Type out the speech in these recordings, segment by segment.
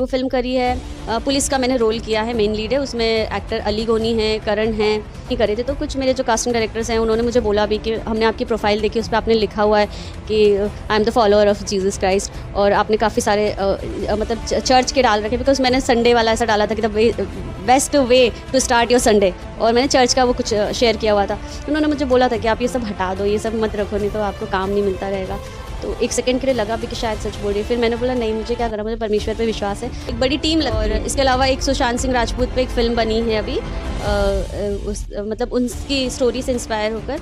Telugu film करी है। Police का मैंने रोल किया है, मेन लीड है उसमें। एक्टर अली गोनी हैं, करण हैं, ये करे थे। तो कुछ मेरे जो कास्टिंग डायरेक्टर्स हैं उन्होंने मुझे बोला भी कि हमने आपकी प्रोफाइल देखी, उस पे आपने लिखा हुआ है कि I am the follower of Jesus Christ, और आपने काफ़ी सारे मतलब चर्च के डाल रखे, बिकॉज मैंने संडे वाला ऐसा डाला था कि the best way to start your Sunday, और मैंने चर्च का वो कुछ शेयर किया हुआ था। उन्होंने मुझे बोला था कि आप ये सब हटा दो, ये सब मत रखो, नहीं तो आपको काम नहीं मिलता रहेगा। तो एक सेकंड के लिए लगा भी कि शायद सच बोल रही है। फिर मैंने बोला नहीं, मुझे क्या करना, मुझे परमेश्वर पे विश्वास है। एक बड़ी टीम लगी, और इसके अलावा एक सुशांत सिंह राजपूत पे एक फ़िल्म बनी है अभी, मतलब उनकी स्टोरी से इंस्पायर होकर,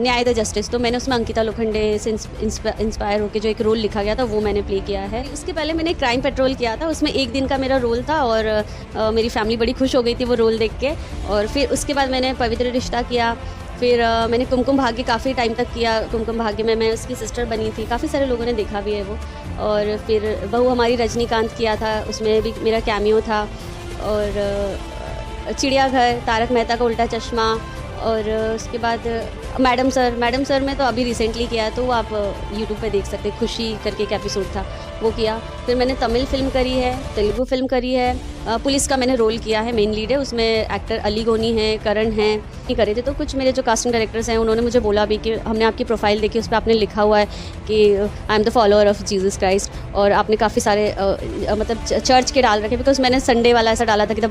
न्याय द जस्टिस। तो मैंने उसमें अंकिता लोखंडे से इंस्पायर होकर जो एक रोल लिखा गया था वो मैंने प्ले किया है। उसके पहले मैंने क्राइम पेट्रोल किया था, उसमें 1 दिन का मेरा रोल था, और मेरी फैमिली बड़ी खुश हो गई थी वो रोल देख के। और फिर उसके बाद मैंने पवित्र रिश्ता किया, फिर मैंने कुमकुम भाग्य काफ़ी टाइम तक किया। कुमकुम भाग्य में मैं उसकी सिस्टर बनी थी, काफ़ी सारे लोगों ने देखा भी है वो। और फिर बहू हमारी रजनीकांत किया था, उसमें भी मेरा कैमियो था। और चिड़ियाघर, तारक मेहता का उल्टा चश्मा, और उसके बाद मैडम सर में तो अभी रिसेंटली किया है, तो वो आप यूट्यूब पे देख सकते हैं। खुशी करके एक एपिसोड था, वो किया। फिर मैंने तमिल फ़िल्म करी है, तेलुगु फ़िल्म करी है। पुलिस का मैंने रोल किया है, मेन लीड है उसमें। एक्टर अली गोनी हैं, करण हैं, ये करे थे। तो कुछ मेरे जो कास्टिंग डायरेक्टर्स हैं उन्होंने मुझे बोला भी कि हमने आपकी प्रोफाइल देखी, उस पे आपने लिखा हुआ है कि I am the follower of Jesus Christ, और आपने काफ़ी सारे मतलब चर्च के डाल रखे, बिकॉज मैंने संडे वाला ऐसा डाला था कि the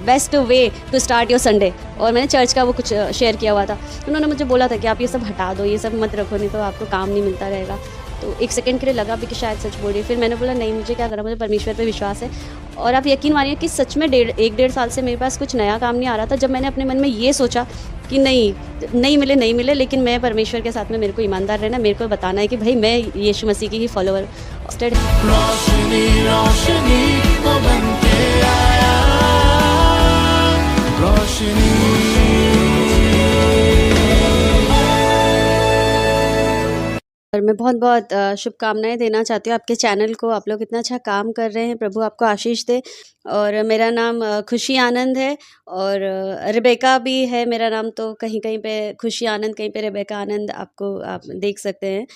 best way to start your Sunday, और मैंने चर्च का वो कुछ शेयर किया हुआ था। उन्होंने मुझे बोला था कि आप ये सब हटा दो, ये सब मत रखो, नहीं तो आपको काम नहीं मिलता रहेगा। तो एक सेकंड के लिए लगा भी कि शायद सच बोल रही है। फिर मैंने बोला नहीं, मुझे क्या करना, मुझे परमेश्वर पे विश्वास है। और आप यकीन मानिए कि सच में 1.5 साल से मेरे पास कुछ नया काम नहीं आ रहा था। जब मैंने अपने मन में ये सोचा कि नहीं मिले, लेकिन मैं परमेश्वर के साथ में, मेरे को ईमानदार रहना, मेरे को बताना है कि भाई मैं यीशु मसीह की ही फॉलोअर। रोशनी रोशनी वो बनके आया, रोशनी। और मैं बहुत शुभकामनाएं देना चाहती हूँ आपके चैनल को। आप लोग इतना अच्छा काम कर रहे हैं, प्रभु आपको आशीष दे। और मेरा नाम खुशी आनंद है, और रेबेका भी है मेरा नाम। तो कहीं कहीं पे खुशी आनंद, कहीं पे रेबेका आनंद, आप देख सकते हैं।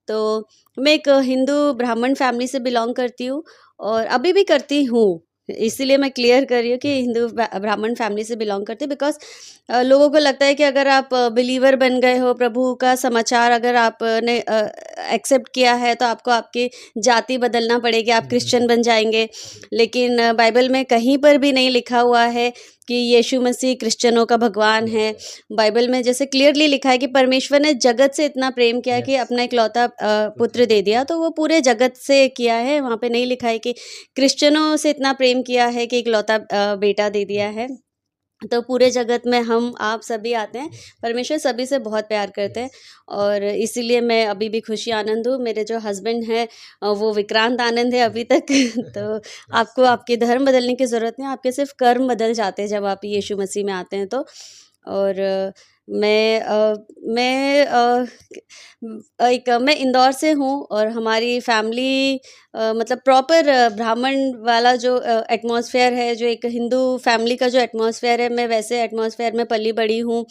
तो मैं एक हिंदू ब्राह्मण फैमिली से बिलोंग करती हूँ, और अभी भी करती हूँ, इसीलिए मैं क्लियर कर रही हूँ कि हिंदू ब्राह्मण फैमिली से बिलोंग करती हूँ। बिकॉज लोगों को लगता है कि अगर आप बिलीवर बन गए हो, प्रभु का समाचार अगर आपने एक्सेप्ट किया है, तो आपको आपकी जाति बदलना पड़ेगी, आप क्रिश्चियन बन जाएंगे। लेकिन बाइबल में कहीं पर भी नहीं लिखा हुआ है कि यीशु मसीह क्रिश्चियनों का भगवान है। बाइबल में जैसे क्लियरली लिखा है कि परमेश्वर ने जगत से इतना प्रेम किया कि अपना इकलौता पुत्र दे दिया, तो वो पूरे जगत से किया है। वहाँ पे नहीं लिखा है कि क्रिश्चियनों से इतना प्रेम किया है कि इकलौता बेटा दे दिया है। तो पूरे जगत में हम आप सभी आते हैं, परमेश्वर सभी से बहुत प्यार करते हैं, और इसीलिए मैं अभी भी खुशी आनंद हूँ। मेरे जो हस्बैंड हैं वो विक्रांत आनंद है अभी तक। तो आपको आपके धर्म बदलने की ज़रूरत नहीं, आपके सिर्फ कर्म बदल जाते हैं जब आप यीशु मसीह में आते हैं तो। और मैं इंदौर से हूँ, और हमारी फैमिली मतलब प्रॉपर ब्राह्मण वाला जो एटमॉस्फेयर है, जो एक हिंदू फैमिली का जो एटमॉस्फेयर है, मैं वैसे एटमॉस्फेयर में पली बड़ी हूँ।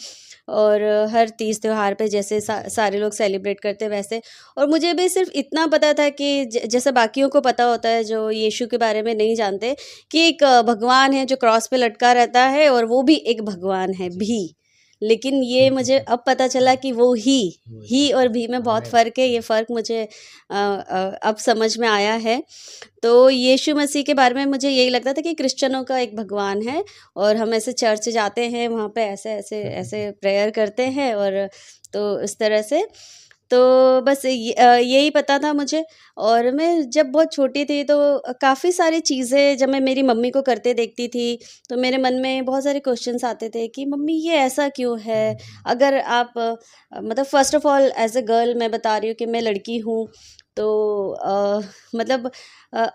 और हर तीज त्यौहार पे जैसे सारे लोग सेलिब्रेट करते हैं वैसे। और मुझे भी सिर्फ इतना पता था कि जैसे बाकियों को पता होता है जो यीशु के बारे में नहीं जानते, कि एक भगवान है जो क्रॉस पे लटका रहता है, और वो भी एक भगवान है भी। लेकिन ये मुझे अब पता चला कि वो ही और भी में बहुत फ़र्क है। ये फ़र्क मुझे अब समझ में आया है। तो यीशु मसीह के बारे में मुझे यही लगता था कि क्रिश्चियनों का एक भगवान है, और हम ऐसे चर्च जाते हैं, वहाँ पे ऐसे प्रेयर करते हैं, और तो इस तरह से। तो बस यही पता था मुझे। और मैं जब बहुत छोटी थी तो काफ़ी सारी चीज़ें जब मैं मेरी मम्मी को करते देखती थी, तो मेरे मन में बहुत सारे क्वेश्चंस आते थे कि मम्मी ये ऐसा क्यों है? अगर आप मतलब first of all as a girl मैं बता रही हूँ कि मैं लड़की हूँ, तो मतलब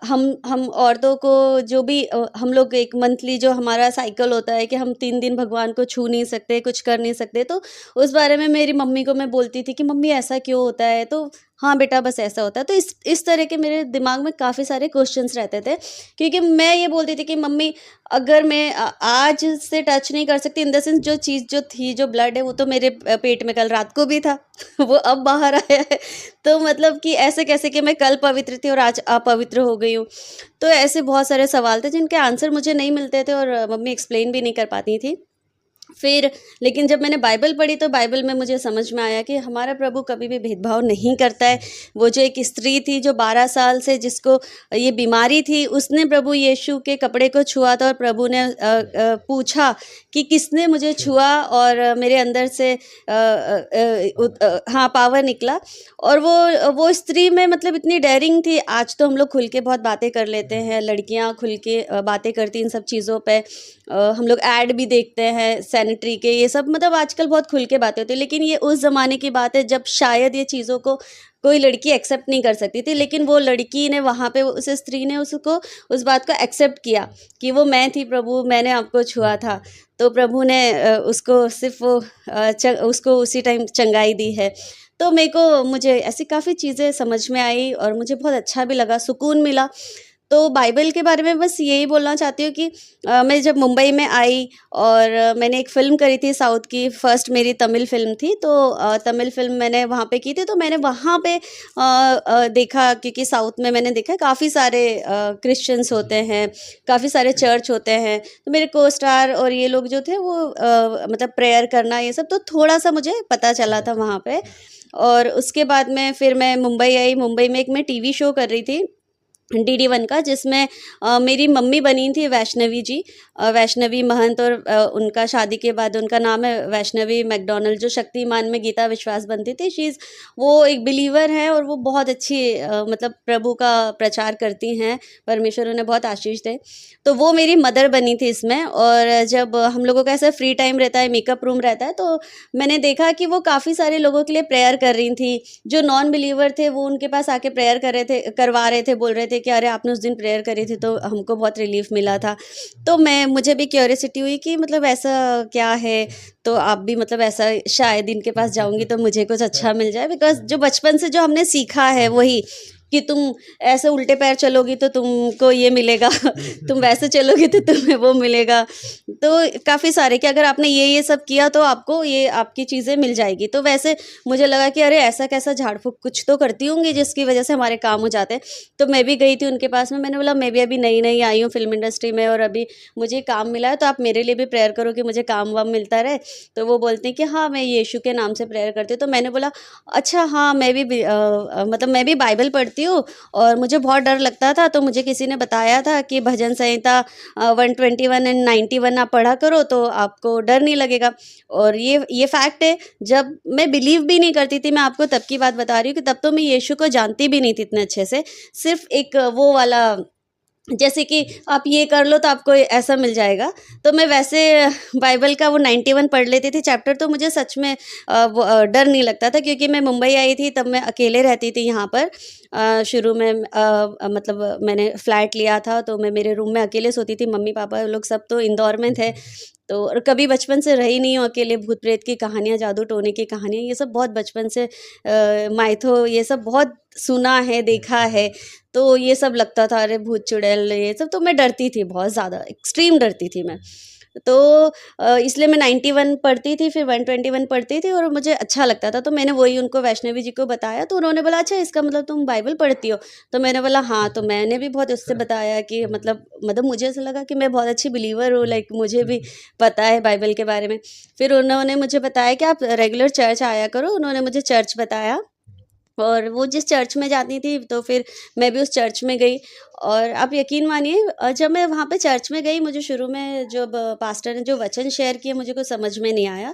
हम औरतों को जो भी हम लोग एक मंथली जो हमारा साइकिल होता है कि हम 3 दिन भगवान को छू नहीं सकते, कुछ कर नहीं सकते। तो उस बारे में मेरी मम्मी को मैं बोलती थी कि मम्मी ऐसा क्यों होता है? तो हाँ बेटा बस ऐसा होता है। तो इस तरह के मेरे दिमाग में काफ़ी सारे क्वेश्चंस रहते थे, क्योंकि मैं ये बोलती थी कि मम्मी अगर मैं आज से टच नहीं कर सकती, इन द सेंस जो चीज़ जो थी, जो ब्लड है वो तो मेरे पेट में कल रात को भी था वो अब बाहर आया है। तो मतलब कि ऐसे कैसे कि मैं कल पवित्र थी और आज अपवित्र हो गई हूँ। तो ऐसे बहुत सारे सवाल थे जिनके आंसर मुझे नहीं मिलते थे और मम्मी एक्सप्लेन भी नहीं कर पाती थी। फिर लेकिन जब मैंने बाइबल पढ़ी तो बाइबल में मुझे समझ में आया कि हमारा प्रभु कभी भी भेदभाव नहीं करता है। वो जो एक स्त्री थी जो 12 साल से जिसको ये बीमारी थी, उसने प्रभु यीशु के कपड़े को छुआ था और प्रभु ने पूछा कि किसने मुझे छुआ, और मेरे अंदर से हाँ पावर निकला। और वो स्त्री में मतलब इतनी डेयरिंग थी। आज तो हम लोग खुल के बहुत बातें कर लेते हैं, लड़कियां खुल के बातें करती इन सब चीज़ों पे। हम लोग ऐड भी देखते हैं सैनिटरी के, ये सब मतलब आजकल बहुत खुल के बातें होती है। लेकिन ये उस ज़माने की बात है जब शायद ये चीज़ों को कोई लड़की एक्सेप्ट नहीं कर सकती थी, लेकिन वो लड़की ने वहाँ पे उस स्त्री ने उसको उस बात को एक्सेप्ट किया कि वो मैं थी प्रभु, मैंने आपको छुआ था। तो प्रभु ने उसको सिर्फ वो उसको उसी टाइम चंगाई दी है। तो मुझे ऐसी काफ़ी चीज़ें समझ में आई और मुझे बहुत अच्छा भी लगा, सुकून मिला। तो बाइबल के बारे में बस यही बोलना चाहती हूँ कि मैं जब मुंबई में आई और मैंने एक फ़िल्म करी थी साउथ की, फर्स्ट मेरी तमिल फ़िल्म थी। तो तमिल फ़िल्म मैंने वहाँ पे की थी। तो मैंने वहाँ पे देखा, क्योंकि साउथ में मैंने देखा काफ़ी सारे क्रिश्चियंस होते हैं, काफ़ी सारे चर्च होते हैं। तो मेरे को स्टार और ये लोग जो थे वो मतलब प्रेयर करना ये सब तो थोड़ा-सा मुझे पता चला था वहाँ पे। और उसके बाद में फिर मैं मुंबई आई। मुंबई में एक मैं टीवी शो कर रही थी DD1 का, जिसमें मेरी मम्मी बनी थी वैष्णवी जी, वैष्णवी महंत। और उनका शादी के बाद उनका नाम है वैष्णवी मैकडॉनल्ड, जो शक्तिमान में गीता विश्वास बनती थी। वो एक बिलीवर हैं और वो बहुत अच्छी मतलब प्रभु का प्रचार करती हैं। परमेश्वर उन्हें बहुत आशीष दे। तो वो मेरी मदर बनी थी इसमें। और जब हम लोगों का ऐसा फ्री टाइम रहता है, मेकअप रूम रहता है, तो मैंने देखा कि वो काफ़ी सारे लोगों के लिए प्रेयर कर रही थी। जो नॉन बिलीवर थे वो उनके पास आके प्रेयर करवा रहे थे, बोल रहे थे कि अरे आपने उस दिन प्रेयर करी थी तो हमको बहुत रिलीफ मिला था। तो मुझे भी क्यूरियोसिटी हुई कि मतलब ऐसा क्या है। तो आप भी मतलब ऐसा शायद इनके पास जाऊंगी तो मुझे कुछ अच्छा मिल जाए, बिकॉज जो बचपन से जो हमने सीखा है वही कि तुम ऐसे उल्टे पैर चलोगी तो तुमको ये मिलेगा तुम वैसे चलोगी तो तुम्हें वो मिलेगा। तो काफ़ी सारे कि अगर आपने ये सब किया तो आपको ये आपकी चीज़ें मिल जाएगी। तो वैसे मुझे लगा कि अरे ऐसा कैसा झाड़ फूँक कुछ तो करती होंगी जिसकी वजह से हमारे काम हो जाते हैं। तो मैं भी गई थी उनके पास में। मैंने बोला मैं भी अभी नई नई आई हूँ फिल्म इंडस्ट्री में और अभी मुझे काम मिला है, तो आप मेरे लिए भी प्रेयर करो कि मुझे काम वाम मिलता रहे। तो वो बोलते हैं कि हाँ मैं यीशु के नाम से प्रेयर करती हूँ। तो मैंने बोला अच्छा हाँ मैं भी मतलब मैं भी बाइबल पढ़ती हूँ और मुझे बहुत डर लगता था। तो मुझे किसी ने बताया था कि भजन संहिता 121 एंड 91 आप पढ़ा करो तो आपको डर नहीं लगेगा। और ये फैक्ट है। जब मैं बिलीव भी नहीं करती थी, मैं आपको तब की बात बता रही हूँ कि तब तो मैं यीशु को जानती भी नहीं थी इतने अच्छे से। सिर्फ एक वो वाला जैसे कि आप ये कर लो तो आपको ऐसा मिल जाएगा। तो मैं वैसे बाइबल का वो 91 पढ़ लेती थी चैप्टर। तो मुझे सच में डर नहीं लगता था, क्योंकि मैं मुंबई आई थी तब मैं अकेले रहती थी यहाँ पर। शुरू में मतलब मैंने फ्लैट लिया था तो मैं मेरे रूम में अकेले सोती थी। मम्मी पापा लोग सब तो इंदौर में थे। तो और कभी बचपन से रही नहीं हूँ अकेले। भूत प्रेत की कहानियाँ, जादू टोने की कहानियाँ, ये सब बहुत बचपन से माइथो ये सब बहुत सुना है, देखा है। तो ये सब लगता था अरे भूत चुड़ैल ये सब। तो मैं डरती थी, बहुत ज़्यादा एक्सट्रीम डरती थी मैं। तो इसलिए मैं 91 पढ़ती थी, फिर 121 पढ़ती थी और मुझे अच्छा लगता था। तो मैंने वही उनको वैष्णवी जी को बताया। तो उन्होंने बोला अच्छा इसका मतलब तुम बाइबल पढ़ती हो। तो मैंने बोला हाँ। तो मैंने भी बहुत उससे बताया कि मतलब मुझे ऐसा लगा कि मैं बहुत अच्छी बिलीवर हूँ, लाइक मुझे भी पता है बाइबल के बारे में। फिर उन्होंने मुझे बताया कि आप रेगुलर चर्च आया करो। उन्होंने मुझे चर्च बताया और वो जिस चर्च में जाती थी तो फिर मैं भी उस चर्च में गई। और आप यकीन मानिए जब मैं वहाँ पे चर्च में गई, मुझे शुरू में जब पास्टर ने जो वचन शेयर किए मुझे कुछ समझ में नहीं आया,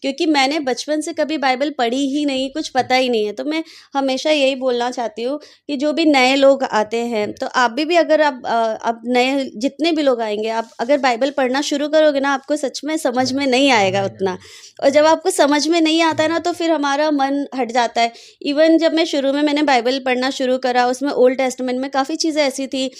क्योंकि मैंने बचपन से कभी बाइबल पढ़ी ही नहीं, कुछ पता ही नहीं है। तो मैं हमेशा यही बोलना चाहती हूँ कि जो भी नए लोग आते हैं तो आप भी अगर आप नए जितने भी लोग आएंगे, आप अगर बाइबल पढ़ना शुरू करोगे ना, आपको सच में समझ में नहीं आएगा उतना। और जब आपको समझ में नहीं आता है ना तो फिर हमारा मन हट जाता है। इवन जब मैं शुरू में मैंने बाइबल पढ़ना शुरू करा, उसमें ओल्ड टेस्टामेंट में काफ़ी चीज़ें ऐसी थी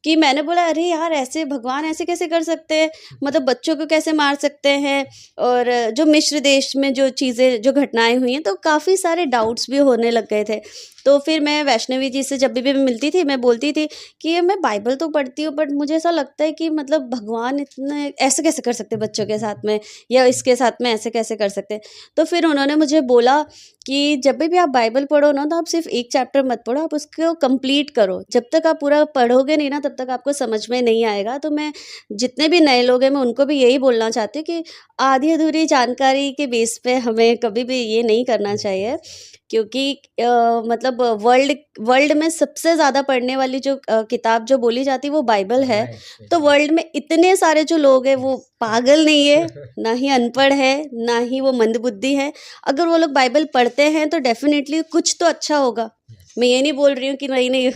कि मैंने बोला अरे यार ऐसे भगवान ऐसे कैसे कर सकते हैं, मतलब बच्चों को कैसे मार सकते हैं। और जो मिस्र देश में जो चीज़ें जो घटनाएं हुई हैं तो काफ़ी सारे डाउट्स भी होने लग गए थे। तो फिर मैं वैष्णवी जी से जब भी मैं मिलती थी मैं बोलती थी कि मैं बाइबल तो पढ़ती हूँ बट मुझे ऐसा लगता है कि मतलब भगवान इतने ऐसे कैसे कर सकते बच्चों के साथ में, या इसके साथ में ऐसे कैसे कर सकते। तो फिर उन्होंने मुझे बोला कि जब भी आप बाइबल पढ़ो ना तो आप सिर्फ एक चैप्टर मत पढ़ो, आप उसको कंप्लीट करो। जब तक आप पूरा पढ़ोगे नहीं ना तब तक आपको समझ में नहीं आएगा। तो मैं जितने भी नए लोग हैं मैं उनको भी यही बोलना चाहती हूँ कि आधी अधूरी जानकारी के बेस पे हमें कभी भी ये नहीं करना चाहिए, क्योंकि मतलब वर्ल्ड वर्ल्ड में सबसे ज़्यादा पढ़ने वाली जो किताब जो बोली जाती है वो बाइबल है। तो वर्ल्ड में इतने सारे जो लोग हैं वो पागल नहीं है, ना ही अनपढ़ है, ना ही वो मंदबुद्धि है। अगर वो लोग बाइबल पढ़ते हैं तो डेफिनेटली कुछ तो अच्छा होगा। मैं ये नहीं बोल रही हूँ कि नहीं नहीं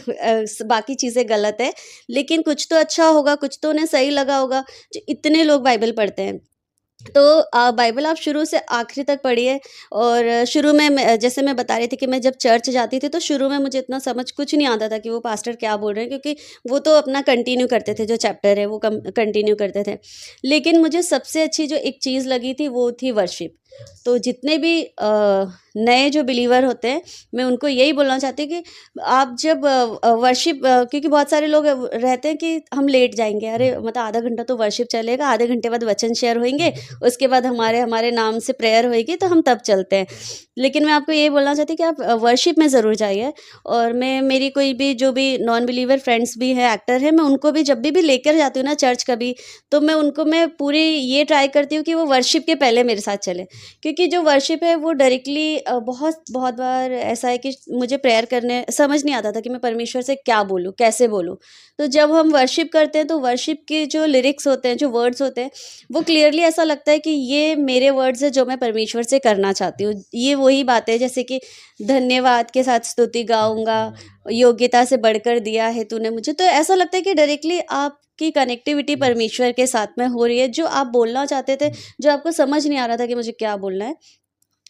बाकी चीज़ें गलत है, लेकिन कुछ तो अच्छा होगा, कुछ तो उन्हें सही लगा होगा जो इतने लोग बाइबल पढ़ते हैं। तो बाइबल आप शुरू से आखिरी तक पढ़िए। और शुरू में जैसे मैं बता रही थी कि मैं जब चर्च जाती थी तो शुरू में मुझे इतना समझ कुछ नहीं आता था कि वो पास्टर क्या बोल रहे हैं, क्योंकि वो तो अपना कंटिन्यू करते थे, जो चैप्टर है वो कंटिन्यू करते थे। लेकिन मुझे सबसे अच्छी जो एक चीज़ लगी थी वो थी वर्शिप। तो जितने भी नए जो बिलीवर होते हैं मैं उनको यही बोलना चाहती हूँ कि आप जब वर्शिप, क्योंकि बहुत सारे लोग रहते हैं कि हम लेट जाएंगे, अरे मतलब आधा घंटा तो वर्शिप चलेगा, आधे घंटे बाद वचन शेयर होंगे, उसके बाद हमारे नाम से प्रेयर होएगी तो हम तब चलते हैं। लेकिन मैं आपको ये बोलना चाहती हूँ कि आप वर्शिप में ज़रूर जाइए। और मैं मेरी कोई भी जो भी नॉन बिलीवर फ्रेंड्स भी हैं, एक्टर हैं, मैं उनको भी जब भी लेकर जाती हूँ ना चर्च कभी, तो मैं पूरी ये ट्राई करती हूँ कि वो वर्शिप के पहले मेरे साथ चले। क्योंकि जो वर्शिप है वो डायरेक्टली बहुत बहुत बार ऐसा है कि मुझे प्रेयर करने समझ नहीं आता था कि मैं परमेश्वर से क्या बोलूँ, कैसे बोलूँ। तो जब हम वर्शिप करते हैं तो वर्शिप के जो लिरिक्स होते हैं, जो वर्ड्स होते हैं, वो क्लियरली ऐसा लगता है कि ये मेरे वर्ड्स हैं जो मैं परमेश्वर से करना चाहती हूँ। ये वही बात है जैसे कि धन्यवाद के साथ स्तुति गाऊंगा, योग्यता से बढ़कर दिया है तूने मुझे। तो ऐसा लगता है कि डायरेक्टली आपकी कनेक्टिविटी परमेश्वर के साथ में हो रही है, जो आप बोलना चाहते थे, जो आपको समझ नहीं आ रहा था कि मुझे क्या बोलना है,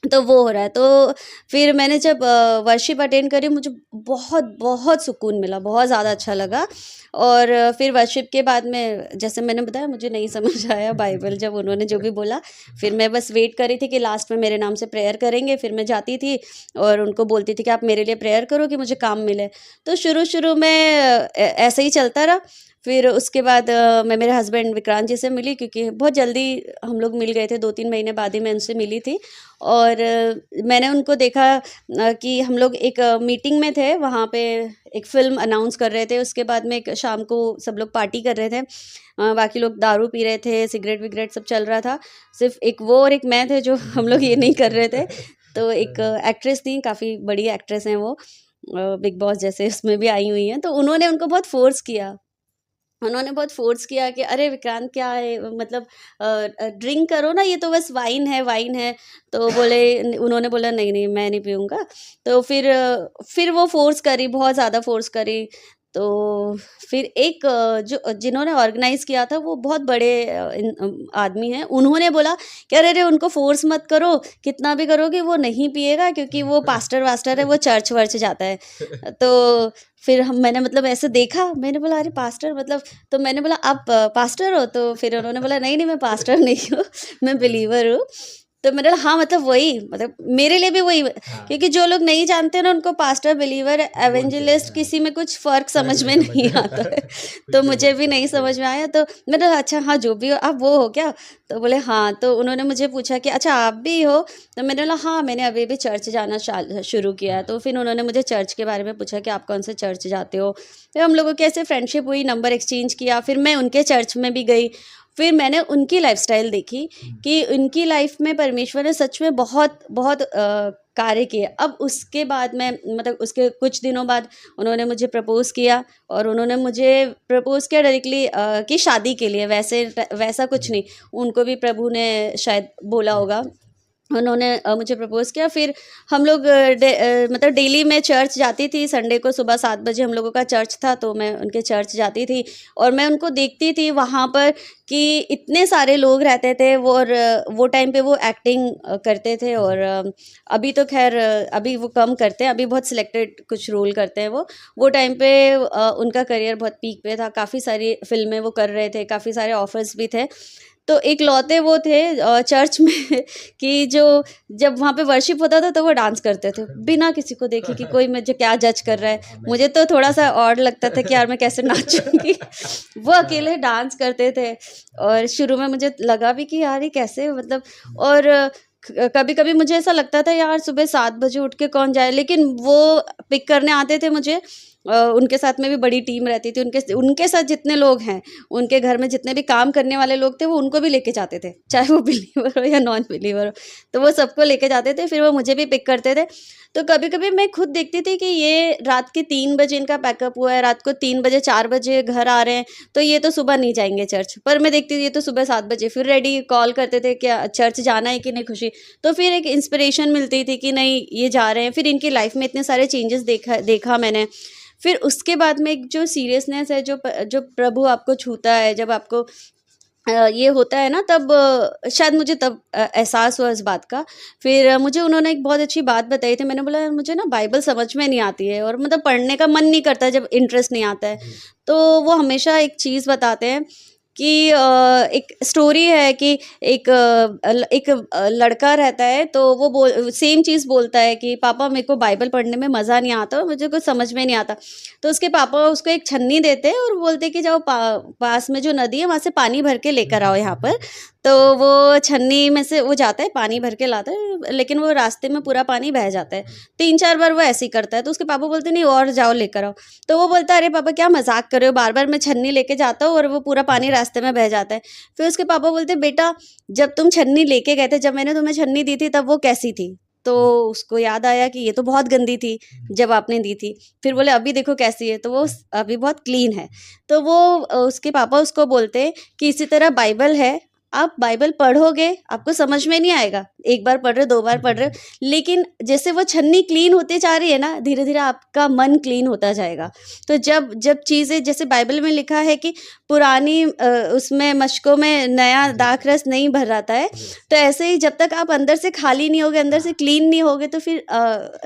तो वो हो रहा है। तो फिर मैंने जब वर्शिप अटेंड करी, मुझे बहुत बहुत सुकून मिला, बहुत ज़्यादा अच्छा लगा। और फिर वर्शिप के बाद में जैसे मैंने बताया मुझे नहीं समझ आया बाइबल, जब उन्होंने जो भी बोला, फिर मैं बस वेट कर रही थी कि लास्ट में मेरे नाम से प्रेयर करेंगे। फिर मैं जाती थी और उनको बोलती थी कि आप मेरे लिए प्रेयर करो कि मुझे काम मिले। तो शुरू में ऐसे ही चलता रहा। फिर उसके बाद मैं मेरे हस्बैंड विक्रांत जी से मिली, क्योंकि बहुत जल्दी हम लोग मिल गए थे, 2-3 महीने बाद ही मैं उनसे मिली थी। और मैंने उनको देखा कि हम लोग एक मीटिंग में थे, वहाँ पे एक फ़िल्म अनाउंस कर रहे थे। उसके बाद में एक शाम को सब लोग पार्टी कर रहे थे, बाकी लोग दारू पी रहे थे, सिगरेट विगरेट सब चल रहा था। सिर्फ एक वो और एक मैं थे जो हम लोग ये नहीं कर रहे थे। तो एक एक्ट्रेस थी, काफ़ी बड़ी एक्ट्रेस हैं वो, बिग बॉस जैसे उसमें भी आई हुई हैं। तो उन्होंने उनको बहुत फ़ोर्स किया कि अरे विक्रांत क्या है, मतलब ड्रिंक करो ना, ये तो बस वाइन है। तो उन्होंने बोला नहीं नहीं मैं नहीं पीऊँगा। तो फिर वो फ़ोर्स करी, बहुत ज़्यादा फ़ोर्स करी। तो फिर एक जिन्होंने ऑर्गेनाइज़ किया था वो बहुत बड़े आदमी हैं, उन्होंने बोला कि अरे उनको फ़ोर्स मत करो, कितना भी करोगे वो नहीं पिएगा, क्योंकि वो पास्टर वास्टर है, वो चर्च वर्च जाता है। तो फिर मैंने मतलब ऐसे देखा, मैंने बोला अरे पास्टर मतलब, तो मैंने बोला आप पास्टर हो? तो फिर उन्होंने बोला नहीं नहीं मैं पास्टर नहीं हूँ, मैं बिलीवर हूँ। तो मैंने बोला हाँ मतलब वही, मतलब मेरे लिए भी वही, क्योंकि जो लोग नहीं जानते ना उनको पास्टर, बिलीवर, एवेंजलिस्ट किसी में कुछ फ़र्क समझ में नहीं आता है। तो मुझे भी नहीं समझ में आया। तो मैंने कहा अच्छा हाँ जो भी हो, आप वो हो क्या? तो बोले हाँ। तो उन्होंने मुझे पूछा कि अच्छा आप भी हो? तो मैंने बोला हाँ मैंने अभी भी चर्च जाना शुरू किया है। तो फिर उन्होंने मुझे चर्च के बारे में पूछा कि आप कौन से चर्च जाते हो? फिर हम लोगों की ऐसे फ्रेंडशिप हुई, नंबर एक्सचेंज किया, फिर मैं उनके चर्च में भी गई। फिर मैंने उनकी लाइफ़स्टाइल देखी कि उनकी लाइफ में परमेश्वर ने सच में बहुत बहुत कार्य किए। अब उसके बाद में मतलब उसके कुछ दिनों बाद उन्होंने मुझे प्रपोज़ किया, और उन्होंने मुझे प्रपोज़ किया डायरेक्टली कि शादी के लिए, वैसा कुछ नहीं, उनको भी प्रभु ने शायद बोला होगा। उन्होंने मुझे प्रपोज़ किया। फिर हम लोग मतलब डेली मैं चर्च जाती थी, संडे को सुबह 7 बजे हम लोगों का चर्च था, तो मैं उनके चर्च जाती थी और मैं उनको देखती थी वहाँ पर कि इतने सारे लोग रहते थे वो टाइम पे वो एक्टिंग करते थे। और अभी तो खैर अभी वो कम करते हैं, अभी बहुत सिलेक्टेड कुछ रोल करते हैं वो टाइम पे उनका करियर बहुत पीक पे था, काफ़ी सारी फ़िल्में वो कर रहे थे, काफ़ी सारे ऑफ़र्स भी थे। तो इकलौते वो थे चर्च में कि जो जब वहाँ पे वर्शिप होता था तो वो डांस करते थे बिना किसी को देखे कि कोई मुझे क्या जज कर रहा है। मुझे तो थोड़ा सा ऑड लगता था कि यार मैं कैसे नाचूंगी। वो अकेले डांस करते थे और शुरू में मुझे लगा भी कि यार ये कैसे, मतलब। और कभी कभी मुझे ऐसा लगता था यार सुबह 7 बजे उठ के कौन जाए, लेकिन वो पिक करने आते थे मुझे। उनके साथ में भी बड़ी टीम रहती थी, उनके उनके साथ जितने लोग हैं, उनके घर में जितने भी काम करने वाले लोग थे वो उनको भी लेके जाते थे, चाहे वो बिलीवर हो या नॉन बिलीवर हो। तो वो सबको लेके जाते थे, फिर वो मुझे भी पिक करते थे। तो कभी कभी मैं खुद देखती थी कि ये रात के 3 बजे इनका पैकअप हुआ है, रात को 3 बजे 4 बजे घर आ रहे हैं, तो ये तो सुबह नहीं जाएंगे चर्च। पर मैं देखती थी ये तो सुबह 7 बजे फिर रेडी, कॉल करते थे क्या चर्च जाना है कि नहीं खुशी। तो फिर एक इंस्पिरेशन मिलती थी कि नहीं ये जा रहे हैं। फिर इनकी लाइफ में इतने सारे चेंजेस देखा मैंने। फिर उसके बाद में एक जो सीरियसनेस है, जो प्रभु आपको छूता है, जब आपको ये होता है ना, तब शायद मुझे तब एहसास हुआ इस बात का। फिर मुझे उन्होंने एक बहुत अच्छी बात बताई थी। मैंने बोला यार मुझे ना बाइबल समझ में नहीं आती है और मतलब पढ़ने का मन नहीं करता जब इंटरेस्ट नहीं आता है। तो वो हमेशा एक चीज़ बताते हैं कि एक स्टोरी है कि एक लड़का रहता है, तो वो सेम चीज़ बोलता है कि पापा मेरे को बाइबल पढ़ने में मज़ा नहीं आता और मुझे कुछ समझ में नहीं आता। तो उसके पापा उसको एक छन्नी देते हैं और बोलते हैं कि जाओ पास में जो नदी है वहाँ से पानी भर के लेकर आओ यहाँ पर। तो वो छन्नी में से वो जाता है, पानी भर के लाता है, लेकिन वो रास्ते में पूरा पानी बह जाता है। 3-4 बार वो ऐसे ही करता है। तो उसके पापा बोलते नहीं और जाओ लेकर आओ। तो वो बोलता है अरे पापा क्या मजाक कर रहे हो, बार बार मैं छन्नी लेके जाता हूँ और वो पूरा पानी रास्ते में बह जाता है। फिर उसके पापा बोलते बेटा जब तुम छन्नी लेके गए थे, जब मैंने तुम्हें छन्नी दी थी तब वो कैसी थी। तो उसको याद आया कि ये तो बहुत गंदी थी जब आपने दी थी। फिर बोले अभी देखो कैसी है, तो वो अभी बहुत क्लीन है। तो वो उसके पापा उसको बोलते कि इसी तरह बाइबल है, आप बाइबल पढ़ोगे आपको समझ में नहीं आएगा, एक बार पढ़ रहे 2 बार पढ़ रहे, लेकिन जैसे वो छन्नी क्लीन होती जा रही है ना, धीरे धीरे आपका मन क्लीन होता जाएगा। तो जब जब चीज़ें जैसे बाइबल में लिखा है कि पुरानी उसमें मशकों में नया दाख रस नहीं भर आता है, तो ऐसे ही जब तक आप अंदर से खाली नहीं होगे, अंदर से क्लीन नहीं होगे, तो फिर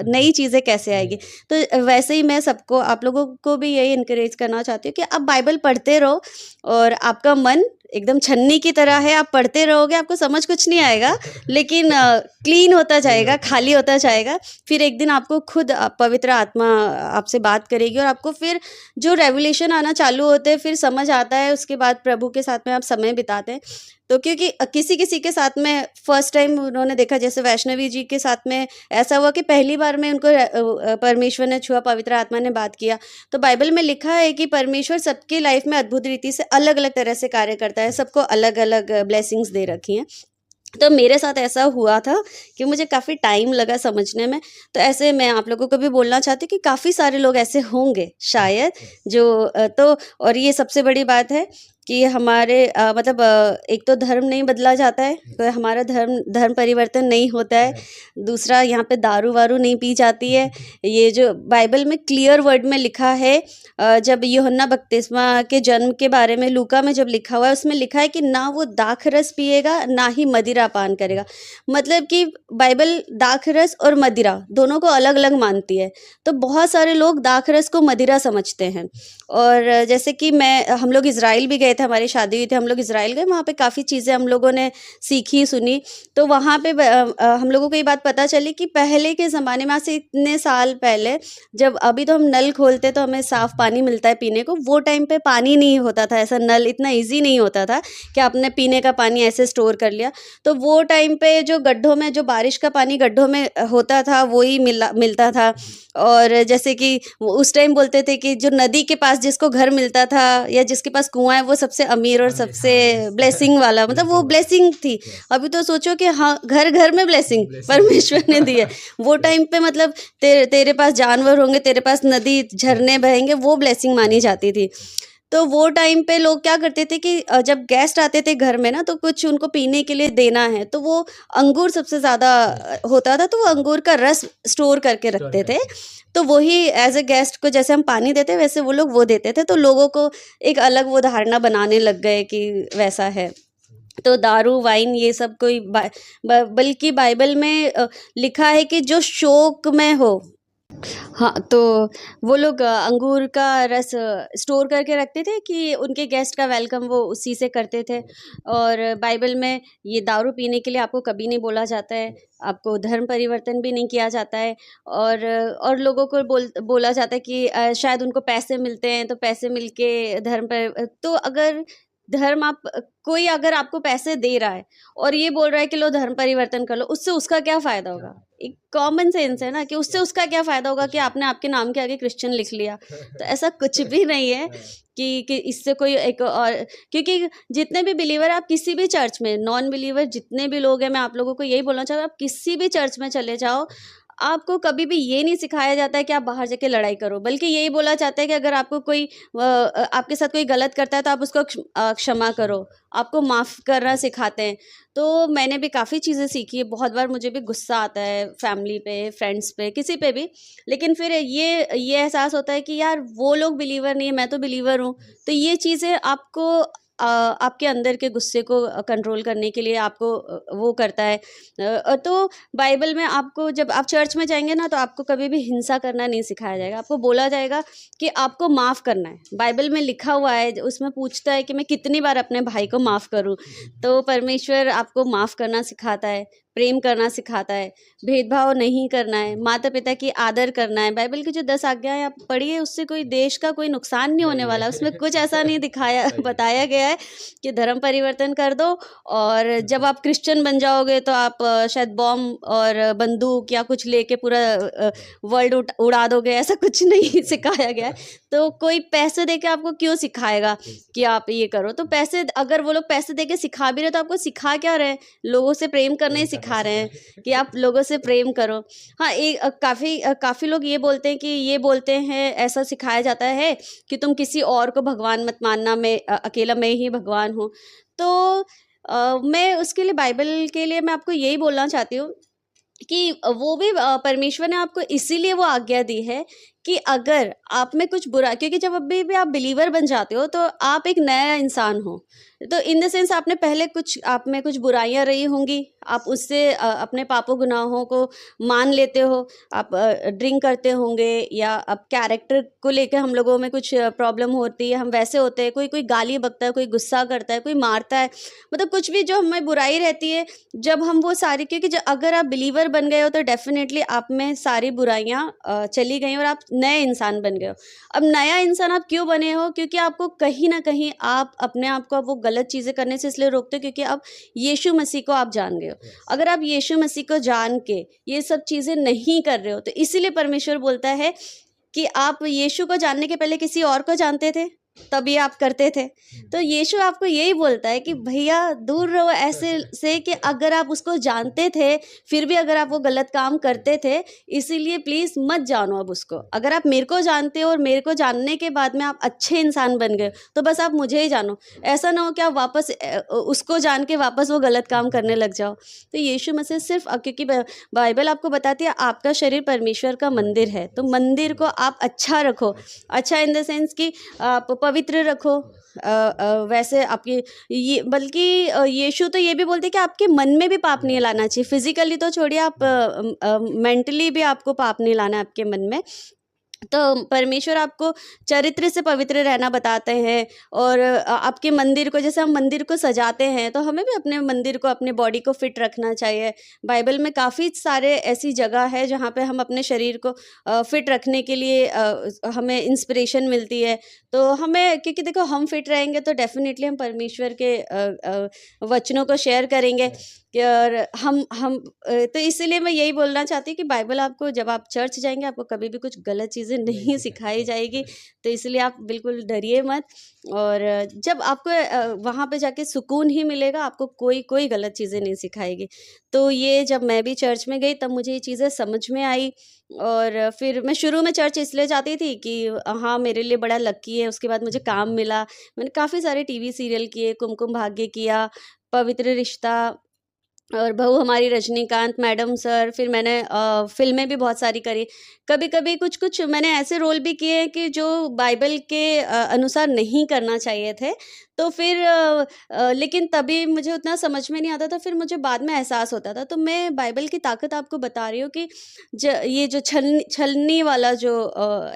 नई चीज़ें कैसे आएगी। तो वैसे ही मैं सबको, आप लोगों को भी यही इनकरेज करना चाहती हूँ कि आप बाइबल पढ़ते रहो और आपका मन एकदम छन्नी की तरह है, आप पढ़ते रहोगे आपको समझ कुछ नहीं आएगा, लेकिन क्लीन होता जाएगा, खाली होता जाएगा। फिर एक दिन आपको खुद पवित्र आत्मा आपसे बात करेगी और आपको फिर जो रेवलेशन आना चालू होते हैं, फिर समझ आता है। उसके बाद प्रभु के साथ में आप समय बिताते हैं। तो क्योंकि किसी किसी के साथ में फर्स्ट टाइम उन्होंने देखा, जैसे वैष्णवी जी के साथ में ऐसा हुआ कि पहली बार में उनको परमेश्वर ने छुआ, पवित्र आत्मा ने बात किया। तो बाइबल में लिखा है कि परमेश्वर सबकी लाइफ में अद्भुत रीति से अलग अलग तरह से कार्य करता है, सबको अलग अलग ब्लेसिंग्स दे रखी हैं। तो मेरे साथ ऐसा हुआ था कि मुझे काफ़ी टाइम लगा समझने में। तो ऐसे मैं आप लोगों को भी बोलना चाहती हूँ कि काफ़ी सारे लोग ऐसे होंगे शायद जो तो, और ये सबसे बड़ी बात है कि हमारे मतलब एक तो धर्म नहीं बदला जाता है, तो हमारा धर्म परिवर्तन नहीं होता है। दूसरा यहाँ पे दारू वारू नहीं पी जाती है। ये जो बाइबल में क्लियर वर्ड में लिखा है, जब यूहन्ना बपतिस्मा के जन्म के बारे में लूका में जब लिखा हुआ है, उसमें लिखा है कि ना वो दाख रस पिएगा ना ही मदिरा पान करेगा। मतलब कि बाइबल दाख रस और मदिरा दोनों को अलग अलग मानती है। तो बहुत सारे लोग दाख रस को मदिरा समझते हैं। और जैसे कि हम लोग इज़राइल भी गए थे, हमारी शादी हुई थी, हम लोग इज़राइल गए, वहाँ पे काफ़ी चीज़ें हम लोगों ने सीखी सुनी। तो वहाँ पे हम लोगों को ये बात पता चली कि पहले के ज़माने में, आज से इतने साल पहले, जब अभी तो हम नल खोलते तो हमें साफ़ पानी मिलता है पीने को, वो टाइम पे पानी नहीं होता था, ऐसा नल इतना ईजी नहीं होता था कि आपने पीने का पानी ऐसे स्टोर कर लिया। तो वो टाइम पे जो गड्ढों में, जो बारिश का पानी गड्ढों में होता था वो ही मिलता था। और जैसे कि उस टाइम बोलते थे कि जो नदी के पास जिसको घर मिलता था या जिसके पास कुआं है वो सबसे अमीर और सबसे ब्लेसिंग वाला, मतलब वो ब्लेसिंग थी। अभी तो सोचो कि हाँ, घर घर में ब्लेसिंग परमेश्वर ने दी है। वो टाइम पे मतलब तेरे पास जानवर होंगे, तेरे पास नदी झरने बहेंगे, वो ब्लेसिंग मानी जाती थी। तो वो टाइम पे लोग क्या करते थे कि जब गेस्ट आते थे घर में ना, तो कुछ उनको पीने के लिए देना है, तो वो अंगूर सबसे ज़्यादा होता था, तो वो अंगूर का रस स्टोर करके रखते थे। तो वही एज ए गेस्ट को जैसे हम पानी देते वैसे वो लोग वो देते थे। तो लोगों को एक अलग वो धारणा बनाने लग गए कि वैसा है। तो दारू वाइन ये सब कोई बल्कि बाइबल में लिखा है कि जो शोक में हो, हाँ, तो वो लोग अंगूर का रस स्टोर करके रखते थे कि उनके गेस्ट का वेलकम वो उसी से करते थे। और बाइबल में ये दारू पीने के लिए आपको कभी नहीं बोला जाता है, आपको धर्म परिवर्तन भी नहीं किया जाता है। और लोगों को बोला जाता है कि शायद उनको पैसे मिलते हैं, तो पैसे मिलके धर्म पर तो अगर धर्म आप कोई अगर आपको पैसे दे रहा है और ये बोल रहा है कि लो धर्म परिवर्तन कर लो, उससे उसका क्या फ़ायदा होगा? एक कॉमन सेंस है ना कि उससे उसका क्या फ़ायदा होगा कि आपने आपके नाम के आगे क्रिश्चियन लिख लिया। तो ऐसा कुछ भी नहीं है कि इससे कोई एक और, क्योंकि जितने भी बिलीवर आप किसी भी चर्च में, नॉन बिलीवर जितने भी लोग हैं, मैं आप लोगों को यही बोलना चाहूँगी, आप किसी भी चर्च में चले जाओ, आपको कभी भी ये नहीं सिखाया जाता है कि आप बाहर जाके लड़ाई करो, बल्कि यही बोला जाता है कि अगर आपको कोई आपके साथ कोई गलत करता है तो आप उसको क्षमा करो, आपको माफ़ करना सिखाते हैं। तो मैंने भी काफ़ी चीज़ें सीखी है, बहुत बार मुझे भी गुस्सा आता है फैमिली पे, फ्रेंड्स पे, किसी पे भी, लेकिन फिर ये एहसास होता है कि यार वो लोग बिलीवर नहीं है, मैं तो बिलीवर हूँ। तो ये चीज़ें आपको आपके अंदर के गुस्से को कंट्रोल करने के लिए आपको वो करता है। तो बाइबल में आपको, जब आप चर्च में जाएँगे ना, तो आपको कभी भी हिंसा करना नहीं सिखाया जाएगा। आपको बोला जाएगा कि आपको माफ़ करना है। बाइबल में लिखा हुआ है, उसमें पूछता है कि मैं कितनी बार अपने भाई को माफ़ करूँ? तो परमेश्वर आपको माफ़ करना सिखाता है, प्रेम करना सिखाता है, भेदभाव नहीं करना है, माता-पिता की आदर करना है। बाइबल की जो 10 आज्ञाएँ आप पढ़िए, उससे कोई देश का कोई नुकसान नहीं होने वाला। उसमें कुछ ऐसा नहीं दिखाया बताया गया है कि धर्म परिवर्तन कर दो और जब आप क्रिश्चियन बन जाओगे तो आप शायद बॉम्ब और बंदूक या कुछ लेके पूरा वर्ल्ड उड़ा दोगे, ऐसा कुछ नहीं सिखाया गया है। तो कोई पैसे देके आपको क्यों सिखाएगा कि आप ये करो? तो पैसे, अगर वो लोग पैसे देके सिखा भी रहे, तो आपको सिखा क्या रहे हैं? लोगों से प्रेम करना ही सिखा रहे हैं कि आप लोगों से प्रेम करो। हाँ, काफ़ी लोग ये बोलते हैं कि ये बोलते हैं, ऐसा सिखाया जाता है कि तुम किसी और को भगवान मत मानना, अकेला मैं ही भगवान हूँ। तो मैं उसके लिए, बाइबल के लिए मैं आपको यही बोलना चाहती हूँ कि वो भी परमेश्वर ने आपको इसीलिए वो आज्ञा दी है कि अगर आप में कुछ बुरा, क्योंकि जब अभी भी आप बिलीवर बन जाते हो तो आप एक नया इंसान हो। तो इन द सेंस आपने पहले कुछ, आप में कुछ बुराइयां रही होंगी, आप उससे अपने पापों गुनाहों को मान लेते हो, आप ड्रिंक करते होंगे, या आप कैरेक्टर को लेकर हम लोगों में कुछ प्रॉब्लम होती है, हम वैसे होते हैं, कोई कोई गाली बकता है, कोई गुस्सा करता है, कोई मारता है, मतलब कुछ भी जो हमें बुराई रहती है, जब हम वो सारी, क्योंकि अगर आप बिलीवर बन गए हो तो डेफिनेटली आप में सारी बुराइयां चली गई और आप नए इंसान बन गए हो। अब नया इंसान आप क्यों बने हो? क्योंकि आपको कहीं ना कहीं आप अपने आप को, वो गलत चीज़ें करने से इसलिए रोकते हो क्योंकि आप यीशु मसीह को आप जान गए हो। अगर आप यीशु मसीह को जान के ये सब चीज़ें नहीं कर रहे हो, तो इसीलिए परमेश्वर बोलता है कि आप यीशु को जानने के पहले किसी और को जानते थे, तभी आप करते थे। तो यीशु आपको यही बोलता है कि भैया दूर रहो ऐसे से कि अगर आप उसको जानते थे, फिर भी अगर आप वो गलत काम करते थे, इसीलिए प्लीज़ मत जानो अब उसको। अगर आप मेरे को जानते हो और मेरे को जानने के बाद में आप अच्छे इंसान बन गए, तो बस आप मुझे ही जानो। ऐसा ना हो कि आप वापस उसको जान के वापस वो गलत काम करने लग जाओ। तो यीशु मसीह सिर्फ़ क्योंकि बाइबल आपको बताती है आपका शरीर परमेश्वर का मंदिर है, तो मंदिर को आप अच्छा रखो। अच्छा इन द सेंस कि आप पवित्र रखो। वैसे आपकी ये, बल्कि यीशु तो ये भी बोलते हैं कि आपके मन में भी पाप नहीं लाना चाहिए। फिजिकली तो छोड़िए, आप मेंटली भी आपको पाप नहीं लाना है आपके मन में। तो परमेश्वर आपको चरित्र से पवित्र रहना बताते हैं। और आपके मंदिर को, जैसे हम मंदिर को सजाते हैं, तो हमें भी अपने मंदिर को, अपने बॉडी को फिट रखना चाहिए। बाइबल में काफ़ी सारे ऐसी जगह है जहाँ पे हम अपने शरीर को फिट रखने के लिए हमें इंस्पिरेशन मिलती है। तो हमें, क्योंकि देखो हम फिट रहेंगे तो डेफिनेटली हम परमेश्वर के वचनों को शेयर करेंगे। और तो इसीलिए मैं यही बोलना चाहती हूँ कि बाइबल आपको, जब आप चर्च जाएंगे, आपको कभी भी कुछ गलत चीज़ें नहीं सिखाई जाएगी। तो इसलिए आप बिल्कुल डरिए मत। और जब आपको वहाँ पे जाके सुकून ही मिलेगा, आपको कोई कोई गलत चीज़ें नहीं सिखाएगी। तो ये जब मैं भी चर्च में गई, तब मुझे ये चीज़ें समझ में आई। और फिर मैं शुरू में चर्च इसलिए जाती थी कि हाँ, मेरे लिए बड़ा लकी है। उसके बाद मुझे काम मिला, मैंने काफ़ी सारे टीवी सीरियल किए, कुमकुम भाग्य किया, पवित्र रिश्ता, और बहू हमारी रजनीकांत मैडम सर, फिर मैंने फ़िल्में भी बहुत सारी करी। कभी-कभी कुछ-कुछ मैंने ऐसे रोल भी किए हैं कि जो बाइबल के अनुसार नहीं करना चाहिए थे। तो फिर लेकिन तभी मुझे उतना समझ में नहीं आता था, फिर मुझे बाद में एहसास होता था। तो मैं बाइबल की ताकत आपको बता रही हूँ कि ये जो छलनी वाला जो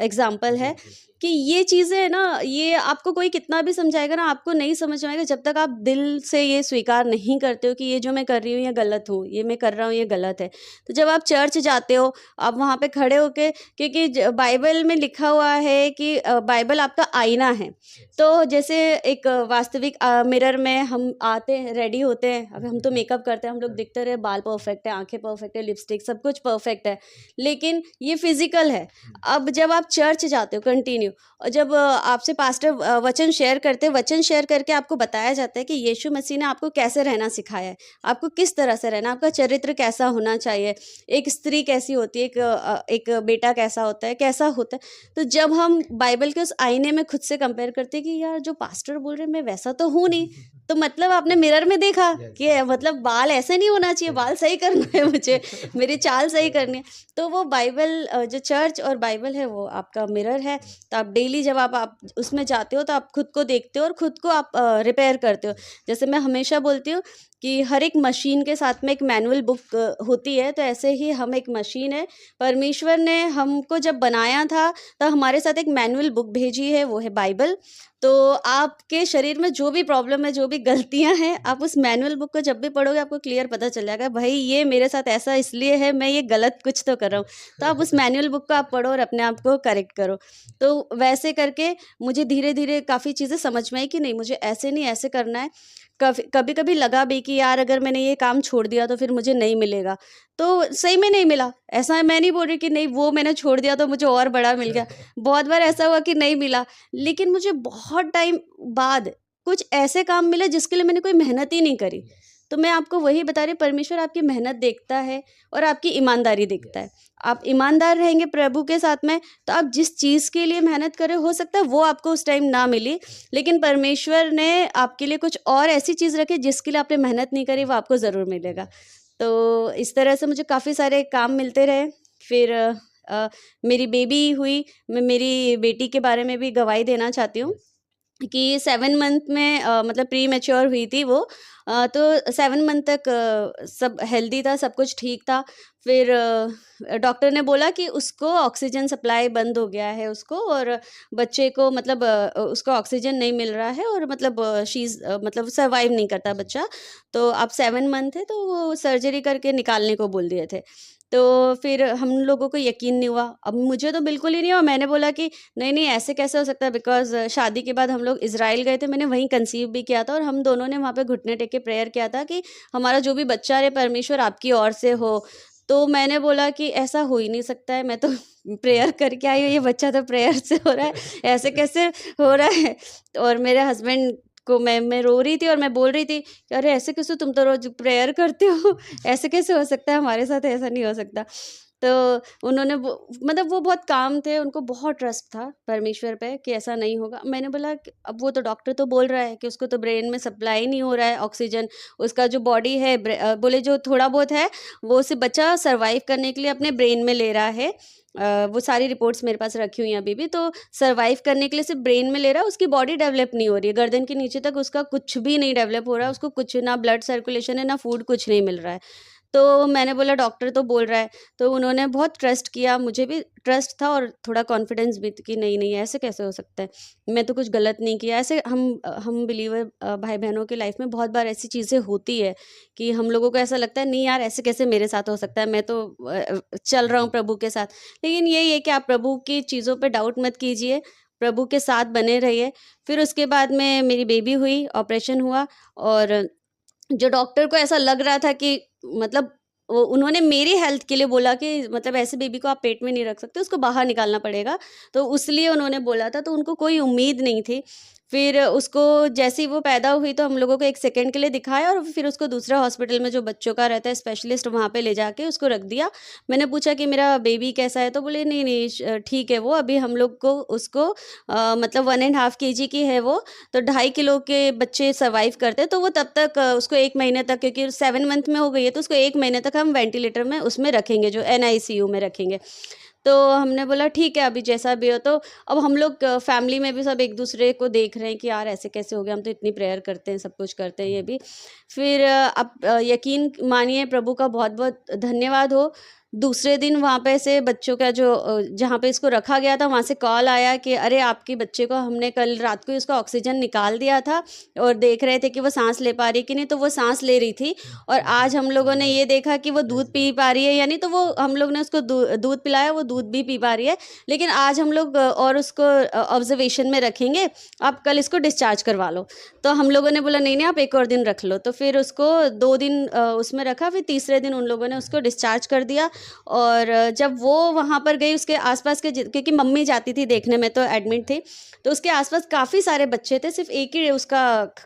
एग्ज़ाम्पल है कि ये चीज़ें है ना, ये आपको कोई कितना भी समझाएगा ना, आपको नहीं समझ में आएगा जब तक आप दिल से ये स्वीकार नहीं करते हो कि ये जो मैं कर रही हूँ ये गलत हूँ, ये मैं कर रहा हूँ ये गलत है। तो जब आप चर्च जाते हो, आप वहाँ पे खड़े होके, क्योंकि बाइबल में लिखा हुआ है कि बाइबल आपका आईना है। तो जैसे एक वास्तविक मिरर में हम आते हैं, रेडी होते हैं, अब हम तो मेकअप करते हैं, हम लोग दिखते रहे, बाल परफेक्ट है, आंखें परफेक्ट है, लिपस्टिक सब कुछ परफेक्ट है, लेकिन ये फिजिकल है। अब जब आप चर्च जाते हो कंटिन्यू, और जब आपसे पास्टर वचन शेयर करते हैं, वचन शेयर करके आपको बताया जाता है कि यीशु मसीह ने आपको कैसे रहना सिखाया है, आपको किस तरह से रहना, आपका चरित्र कैसा होना चाहिए, एक स्त्री कैसी होती है, एक बेटा कैसा होता है, कैसा होता है। तो जब हम बाइबल के उस आईने में खुद से कंपेयर करते हैं कि यार जो पास्टर बोल रहे हैं मैं वैसा तो हूँ नहीं, तो मतलब आपने मिरर में देखा कि मतलब बाल ऐसे नहीं होना चाहिए, बाल सही करना है मुझे, मेरी चाल सही करनी है। तो वो बाइबल जो चर्च और बाइबल है वो आपका मिरर है। तो आप डेली जब आप उसमें जाते हो तो आप खुद को देखते हो और खुद को आप रिपेयर करते हो। जैसे मैं हमेशा बोलती हूँ कि हर एक मशीन के साथ में एक मैनुअल बुक होती है, तो ऐसे ही हम एक मशीन है। परमेश्वर ने हमको जब बनाया था तो हमारे साथ एक मैनुअल बुक भेजी है, वो है बाइबल। तो आपके शरीर में जो भी प्रॉब्लम है, जो भी गलतियां हैं, आप उस मैनुअल बुक को जब भी पढ़ोगे आपको क्लियर पता चल जाएगा, भाई ये मेरे साथ ऐसा इसलिए है, मैं ये गलत कुछ तो कर रहा हूँ। तो आप उस मैनुअल बुक को आप पढ़ो और अपने आप को करेक्ट करो। तो वैसे करके मुझे धीरे-धीरे काफ़ी चीज़ें समझ में आई कि नहीं, मुझे ऐसे नहीं, ऐसे करना है। कभी-कभी लगा भी कि यार अगर मैंने ये काम छोड़ दिया तो फिर मुझे नहीं मिलेगा। तो सही में नहीं मिला। ऐसा मैं नहीं बोल रही कि नहीं वो मैंने छोड़ दिया तो मुझे और बड़ा मिल गया। बहुत बार ऐसा हुआ कि नहीं मिला, लेकिन मुझे बहुत टाइम बाद कुछ ऐसे काम मिले जिसके लिए मैंने कोई मेहनत ही नहीं करी। तो मैं आपको वही बता रही हूँ, परमेश्वर आपकी मेहनत देखता है और आपकी ईमानदारी देखता है। आप ईमानदार रहेंगे प्रभु के साथ में, तो आप जिस चीज़ के लिए मेहनत कर रहे हो सकता है वो आपको उस टाइम ना मिली, लेकिन परमेश्वर ने आपके लिए कुछ और ऐसी चीज़ रखी जिसके लिए आपने मेहनत नहीं करी, वो आपको ज़रूर मिलेगा। तो इस तरह से मुझे काफ़ी सारे काम मिलते रहे। फिर मेरी बेबी हुई, मैं मेरी बेटी के बारे में भी गवाही देना चाहती हूँ कि 7 मंथ में मतलब प्री मैच्योर हुई थी वो। तो 7 मंथ तक सब हेल्दी था, सब कुछ ठीक था। फिर डॉक्टर ने बोला कि उसको ऑक्सीजन सप्लाई बंद हो गया है उसको, और बच्चे को मतलब उसको ऑक्सीजन नहीं मिल रहा है, और मतलब शी इज़ मतलब सर्वाइव नहीं करता बच्चा। तो अब 7 मंथ है, तो वो सर्जरी करके निकालने को बोल दिए थे। तो फिर हम लोगों को यकीन नहीं हुआ। अब मुझे तो बिल्कुल ही नहीं हुआ। मैंने बोला कि नहीं, ऐसे कैसे हो सकता है, बिकॉज़ शादी के बाद हम लोग इज़राइल गए थे, मैंने वहीं कंसीव भी किया था, और हम दोनों ने वहाँ पे घुटने टेक के प्रेयर किया था कि हमारा जो भी बच्चा रहे परमेश्वर आपकी ओर से हो। तो मैंने बोला कि ऐसा हो ही नहीं सकता है, मैं तो प्रेयर करके आई हूँ, ये बच्चा तो प्रेयर से हो रहा है, ऐसे कैसे हो रहा है? और मेरे हस्बैंड को मैं रो रही थी और मैं बोल रही थी कि अरे ऐसे कैसे, तुम तो रोज़ प्रेयर करते हो, ऐसे कैसे हो सकता है, हमारे साथ ऐसा नहीं हो सकता। तो उन्होंने वो मतलब वो बहुत काम थे, उनको बहुत ट्रस्ट था परमेश्वर पे कि ऐसा नहीं होगा। मैंने बोला कि अब वो तो डॉक्टर तो बोल रहा है कि उसको तो ब्रेन में सप्लाई नहीं हो रहा है ऑक्सीजन, उसका जो बॉडी है बोले जो थोड़ा बहुत है वो सिर्फ बच्चा सर्वाइव करने के लिए अपने ब्रेन में ले रहा है। वो सारी रिपोर्ट्स मेरे पास रखी हुई हैं अभी भी, तो सर्वाइव करने के लिए सिर्फ ब्रेन में ले रहा है, उसकी बॉडी डेवलप नहीं हो रही है, गर्दन के नीचे तक उसका कुछ भी नहीं डेवलप हो रहा है, उसको कुछ ना ब्लड सर्कुलेशन है ना फूड, कुछ नहीं मिल रहा है। तो मैंने बोला डॉक्टर तो बोल रहा है, तो उन्होंने बहुत ट्रस्ट किया, मुझे भी ट्रस्ट था और थोड़ा कॉन्फिडेंस भी कि नहीं ऐसे कैसे हो सकता है, मैं तो कुछ गलत नहीं किया। ऐसे हम बिलीवर भाई बहनों की लाइफ में बहुत बार ऐसी चीज़ें होती है कि हम लोगों को ऐसा लगता है नहीं यार ऐसे कैसे मेरे साथ हो सकता है, मैं तो चल रहा हूँ प्रभु के साथ। लेकिन यही है कि आप प्रभु की चीज़ों पे डाउट मत कीजिए, प्रभु के साथ बने रहिए। फिर उसके बाद में मेरी बेबी हुई, ऑपरेशन हुआ, और जो डॉक्टर को ऐसा लग रहा था कि मतलब वो उन्होंने मेरी हेल्थ के लिए बोला कि मतलब ऐसे बेबी को आप पेट में नहीं रख सकते, उसको बाहर निकालना पड़ेगा, तो उसलिए उन्होंने बोला था, तो उनको कोई उम्मीद नहीं थी। फिर उसको जैसे ही वो पैदा हुई तो हम लोगों को 1 सेकंड के लिए दिखाया और फिर उसको दूसरे हॉस्पिटल में जो बच्चों का रहता है स्पेशलिस्ट, वहाँ पे ले जाके उसको रख दिया। मैंने पूछा कि मेरा बेबी कैसा है? तो बोले नहीं, नहीं ठीक है वो, अभी हम लोग को उसको मतलब 1.5 केजी की है वो, तो 2.5 किलो के बच्चे सर्वाइव करते हैं, तो वो तब तक उसको 1 महीने तक, क्योंकि 7 मंथ में हो गई है तो उसको 1 महीने तक हम वेंटिलेटर में उसमें रखेंगे, जो NICU में रखेंगे। तो हमने बोला ठीक है, अभी जैसा भी हो। तो अब हम लोग फैमिली में भी सब एक दूसरे को देख रहे हैं कि यार ऐसे कैसे हो गया, हम तो इतनी प्रेयर करते हैं, सब कुछ करते हैं ये भी। फिर अब यकीन मानिए, प्रभु का बहुत बहुत धन्यवाद हो। दूसरे दिन वहाँ पे से बच्चों का जो जहाँ पे इसको रखा गया था वहाँ से कॉल आया कि अरे आपके बच्चे को हमने कल रात को ही उसका ऑक्सीजन निकाल दिया था और देख रहे थे कि वो सांस ले पा रही है कि नहीं, तो वो सांस ले रही थी। और आज हम लोगों ने ये देखा कि वो दूध पी पा रही है, यानी तो वो हम लोग ने उसको दूध पिलाया, वो दूध भी पी पा रही है। लेकिन आज हम लोग और उसको ऑब्जर्वेशन में रखेंगे, आप कल इसको डिस्चार्ज करवा लो। तो हम लोगों ने बोला नहीं नहीं, आप एक और दिन रख लो। तो फिर उसको 2 दिन उसमें रखा, फिर तीसरे दिन उन लोगों ने उसको डिस्चार्ज कर दिया। और जब वो वहाँ पर गई, उसके आसपास के क्योंकि मम्मी जाती थी देखने में, तो एडमिट थी, तो उसके आसपास काफ़ी सारे बच्चे थे, सिर्फ एक ही उसका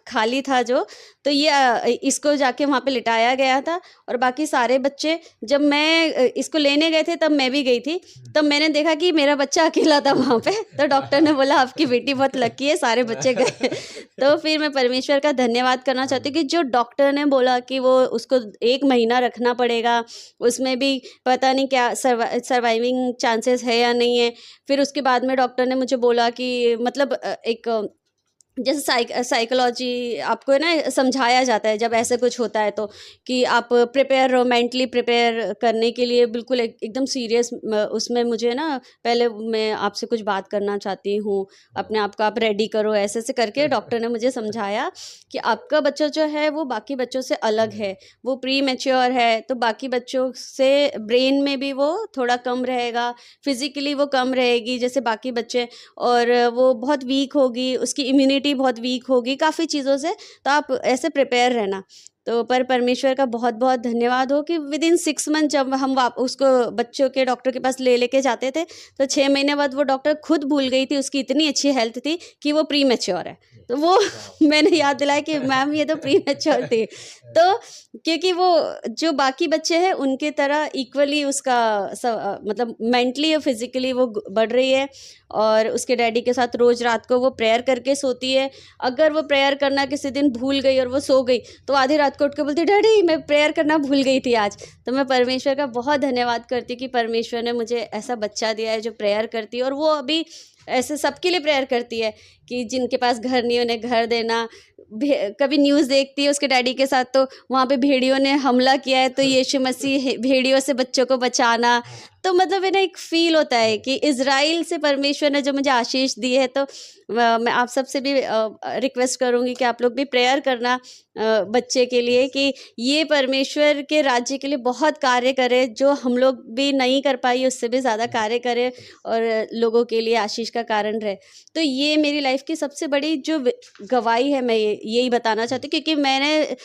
खाली था जो, तो ये इसको जाके वहाँ पे लिटाया गया था। और बाकी सारे बच्चे, जब मैं इसको लेने गए थे तब मैं भी गई थी, तब मैंने देखा कि मेरा बच्चा अकेला था वहाँ पे। तो डॉक्टर ने बोला आपकी बेटी बहुत लकी है, सारे बच्चे गए। तो फिर मैं परमेश्वर का धन्यवाद करना चाहती हूँ कि जो डॉक्टर ने बोला कि वो उसको 1 महीना रखना पड़ेगा, उसमें भी पता नहीं क्या सर्वाइविंग चांसेस है या नहीं है। फिर उसके बाद में डॉक्टर ने मुझे बोला कि मतलब एक जैसे साइकोलॉजी आपको है ना समझाया जाता है जब ऐसे कुछ होता है, तो कि आप प्रिपेयर रहो, मेंटली प्रिपेयर करने के लिए बिल्कुल एकदम सीरियस। उसमें मुझे ना पहले मैं आपसे कुछ बात करना चाहती हूँ, अपने आप को आप रेडी करो, ऐसे ऐसे करके डॉक्टर ने मुझे समझाया कि आपका बच्चा जो है वो बाकी बच्चों से अलग है, वो प्री मैच्योर है, तो बाकी बच्चों से ब्रेन में भी वो थोड़ा कम रहेगा, फिजिकली वो कम रहेगी जैसे बाकी बच्चे, और वो बहुत वीक होगी, उसकी इम्यूनिटी बहुत वीक होगी काफ़ी चीज़ों से, तो आप ऐसे प्रिपेयर रहना। तो पर परमेश्वर का बहुत बहुत धन्यवाद हो कि विदिन 6 मंथ जब हम उसको बच्चों के डॉक्टर के पास लेके जाते थे, तो 6 महीने बाद वो डॉक्टर खुद भूल गई थी, उसकी इतनी अच्छी हेल्थ थी कि वो प्री मैच्योर है। तो वो मैंने याद दिलाया कि मैम ये तो प्री मैच्योर थी। तो क्योंकि वो जो बाकी बच्चे हैं उनके तरह इक्वली उसका मतलब मेंटली और फिजिकली वो बढ़ रही है, और उसके डैडी के साथ रोज़ रात को वो प्रेयर करके सोती है। अगर वो प्रेयर करना किसी दिन भूल गई और वो सो गई, तो आधी रात को उठ के बोलती डैडी मैं प्रेयर करना भूल गई थी आज। तो मैं परमेश्वर का बहुत धन्यवाद करती हूँ कि परमेश्वर ने मुझे ऐसा बच्चा दिया है जो प्रेयर करती है, और वो अभी ऐसे सबके लिए प्रेयर करती है कि जिनके पास घर नहीं उन्हें घर देना। कभी न्यूज़ देखती है उसके डैडी के साथ, तो वहाँ पे भेड़ियों ने हमला किया है, तो यीशु मसीह भेड़ियों से बच्चों को बचाना। तो मतलब है ना, एक फ़ील होता है कि इज़राइल से परमेश्वर ने जो मुझे आशीष दी है। तो मैं आप सबसे भी रिक्वेस्ट करूँगी कि आप लोग भी प्रेयर करना बच्चे के लिए, कि ये परमेश्वर के राज्य के लिए बहुत कार्य करे, जो हम लोग भी नहीं कर पाई उससे भी ज़्यादा कार्य करे और लोगों के लिए आशीष का कारण रहे। तो ये मेरी लाइफ की सबसे बड़ी जो गवाही है, मैं यही बताना चाहती हूँ, क्योंकि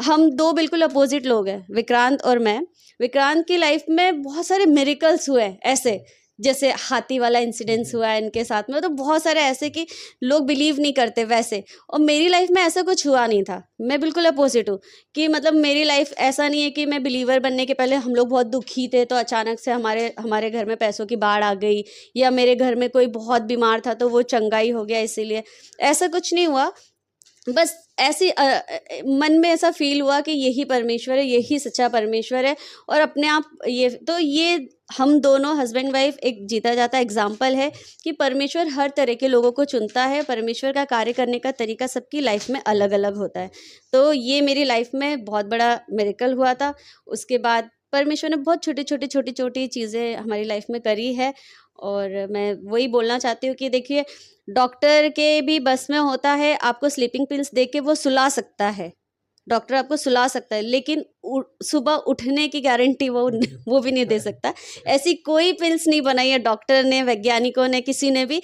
हम 2 बिल्कुल अपोजिट लोग हैं, विक्रांत और मैं। विक्रांत की लाइफ में बहुत सारे मिरेकल्स हुए ऐसे, जैसे हाथी वाला इंसिडेंस हुआ है इनके साथ में, तो बहुत सारे ऐसे कि लोग बिलीव नहीं करते वैसे। और मेरी लाइफ में ऐसा कुछ हुआ नहीं था, मैं बिल्कुल अपोजिट हूँ, कि मतलब मेरी लाइफ ऐसा नहीं है कि मैं बिलीवर बनने के पहले हम लोग बहुत दुखी थे तो अचानक से हमारे घर में पैसों की बाढ़ आ गई, या मेरे घर में कोई बहुत बीमार था तो वो चंगाई हो गया, इसीलिए ऐसा कुछ नहीं हुआ। बस ऐसी मन में ऐसा फील हुआ कि यही परमेश्वर है, यही सच्चा परमेश्वर है। और अपने आप ये हम दोनों हस्बैंड वाइफ एक जीता जाता एग्जाम्पल है कि परमेश्वर हर तरह के लोगों को चुनता है। परमेश्वर का कार्य करने का तरीका सबकी लाइफ में अलग अलग होता है। तो ये मेरी लाइफ में बहुत बड़ा मिरेकल हुआ था। उसके बाद परमेश्वर ने बहुत छोटी छोटी चीज़ें हमारी लाइफ में करी है। और मैं वही बोलना चाहती हूँ कि देखिए, डॉक्टर के भी बस में होता है आपको स्लीपिंग पिल्स दे के वो सुला सकता है, डॉक्टर आपको सुला सकता है, लेकिन सुबह उठने की गारंटी वो भी नहीं दे सकता। ऐसी कोई पिल्स नहीं बनाई है डॉक्टर ने, वैज्ञानिकों ने, किसी ने भी,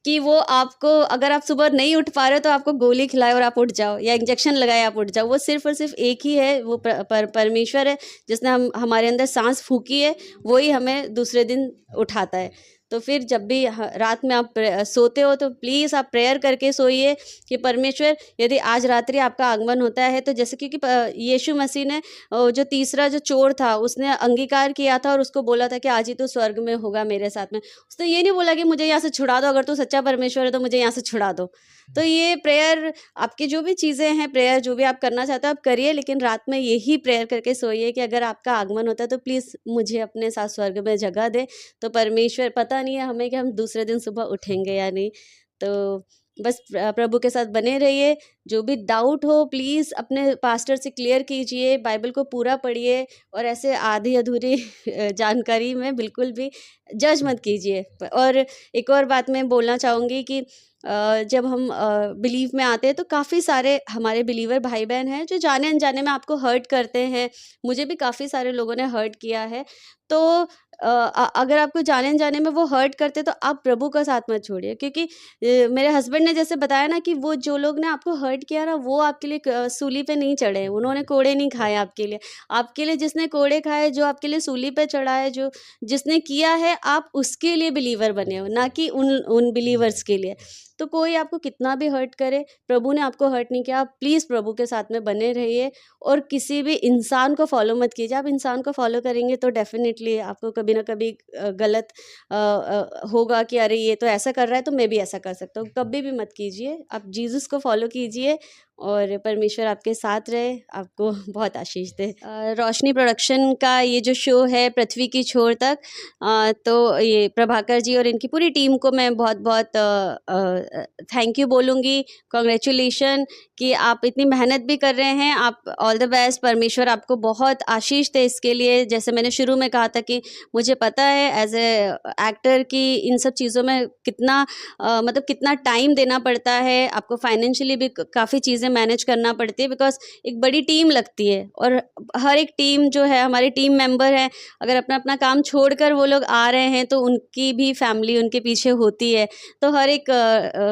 कि वो आपको अगर आप सुबह नहीं उठ पा रहे हो तो आपको गोली खिलाए और आप उठ जाओ, या इंजेक्शन लगाए आप उठ जाओ। वो सिर्फ और सिर्फ एक ही है, वो परमेश्वर है जिसने हमारे अंदर सांस फूकी है, वही हमें दूसरे दिन उठाता है। तो फिर जब भी रात में आप सोते हो तो प्लीज़ आप प्रेयर करके सोइए कि परमेश्वर, यदि आज रात्रि आपका आगमन होता है तो जैसे क्योंकि यीशु मसीह ने जो तीसरा जो चोर था उसने अंगीकार किया था और उसको बोला था कि आज ही तो स्वर्ग में होगा मेरे साथ में। उसने ये नहीं बोला कि मुझे यहाँ से छुड़ा दो, अगर तू सच्चा परमेश्वर है तो मुझे यहाँ से छुड़ा दो। तो ये प्रेयर, आपकी जो भी चीज़ें हैं, प्रेयर जो भी आप करना चाहते हो आप करिए, लेकिन रात में यही प्रेयर करके सोइए कि अगर आपका आगमन होता है तो प्लीज़ मुझे अपने साथ स्वर्ग में जगह दे। तो परमेश्वर, पता नहीं है हमें कि हम दूसरे दिन सुबह उठेंगे या नहीं। तो बस प्रभु के साथ बने रहिए। जो भी डाउट हो प्लीज़ अपने पास्टर से क्लियर कीजिए, बाइबल को पूरा पढ़िए और ऐसे आधी अधूरी जानकारी में बिल्कुल भी जज मत कीजिए। और एक और बात मैं बोलना चाहूँगी कि जब हम बिलीव में आते हैं तो काफ़ी सारे हमारे बिलीवर भाई बहन हैं जो जाने अनजाने में आपको हर्ट करते हैं। मुझे भी काफ़ी सारे लोगों ने हर्ट किया है। तो अगर आपको जाने अनजाने में वो हर्ट करते तो आप प्रभु का साथ मत छोड़िए, क्योंकि मेरे हस्बैंड ने जैसे बताया ना कि वो जो लोग ने आपको हर्ट किया ना, वो आपके लिए सूली पे नहीं चढ़े, उन्होंने कोड़े नहीं खाए आपके लिए। आपके लिए जिसने कोड़े खाए, जो आपके लिए सूली पे चढ़ा है, जो जिसने किया है, आप उसके लिए बिलीवर बने हो, ना कि उन बिलीवर्स के लिए। तो कोई आपको कितना भी हर्ट करे, प्रभु ने आपको हर्ट नहीं किया। आप प्लीज़ प्रभु के साथ में बने रहिए और किसी भी इंसान को फॉलो मत कीजिए। आप इंसान को फॉलो करेंगे तो डेफिनेटली आपको कभी ना कभी गलत होगा कि अरे ये तो ऐसा कर रहा है तो मैं भी ऐसा कर सकता हूँ। कभी भी मत कीजिए। आप जीसस को फॉलो कीजिए और परमेश्वर आपके साथ रहे, आपको बहुत आशीष दे। रोशनी प्रोडक्शन का ये जो शो है पृथ्वी की छोर तक, तो ये प्रभाकर जी और इनकी पूरी टीम को मैं बहुत बहुत थैंक यू बोलूँगी। कॉन्ग्रेचुलेशन कि आप इतनी मेहनत भी कर रहे हैं। आप ऑल द बेस्ट, परमेश्वर आपको बहुत आशीष दे इसके लिए। जैसे मैंने शुरू में कहा था कि मुझे पता है एज ए एक्टर कि इन सब चीज़ों में कितना मतलब कितना टाइम देना पड़ता है, आपको फाइनेंशियली भी काफ़ी चीज़ें मैनेज करना पड़ती है, बिकॉज एक बड़ी टीम लगती है और हर एक टीम जो है, हमारी टीम मेंबर है, अगर अपना अपना काम छोड़कर वो लोग आ रहे हैं तो उनकी भी फैमिली उनके पीछे होती है। तो हर एक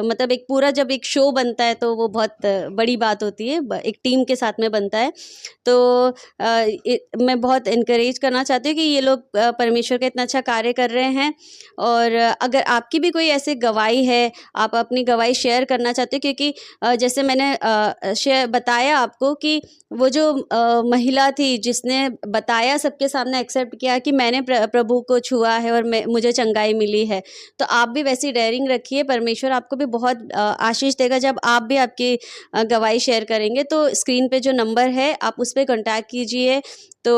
मतलब एक पूरा जब एक शो बनता है तो वो बहुत बड़ी बात होती है, एक टीम के साथ में बनता है। तो मैं बहुत इनकरेज करना चाहती हूँ कि ये लोग परमेश्वर का इतना अच्छा कार्य कर रहे हैं। और अगर आपकी भी कोई ऐसी गवाही है, आप अपनी गवाही शेयर करना चाहते हो, क्योंकि जैसे मैंने शेयर बताया आपको कि वो जो महिला थी जिसने बताया, सबके सामने एक्सेप्ट किया कि मैंने प्रभु को छुआ है और मुझे चंगाई मिली है। तो आप भी वैसी डेयरिंग रखिए, परमेश्वर आपको भी बहुत आशीष देगा जब आप भी आपकी गवाही शेयर करेंगे। तो स्क्रीन पे जो नंबर है आप उस पर कॉन्टैक्ट कीजिए। तो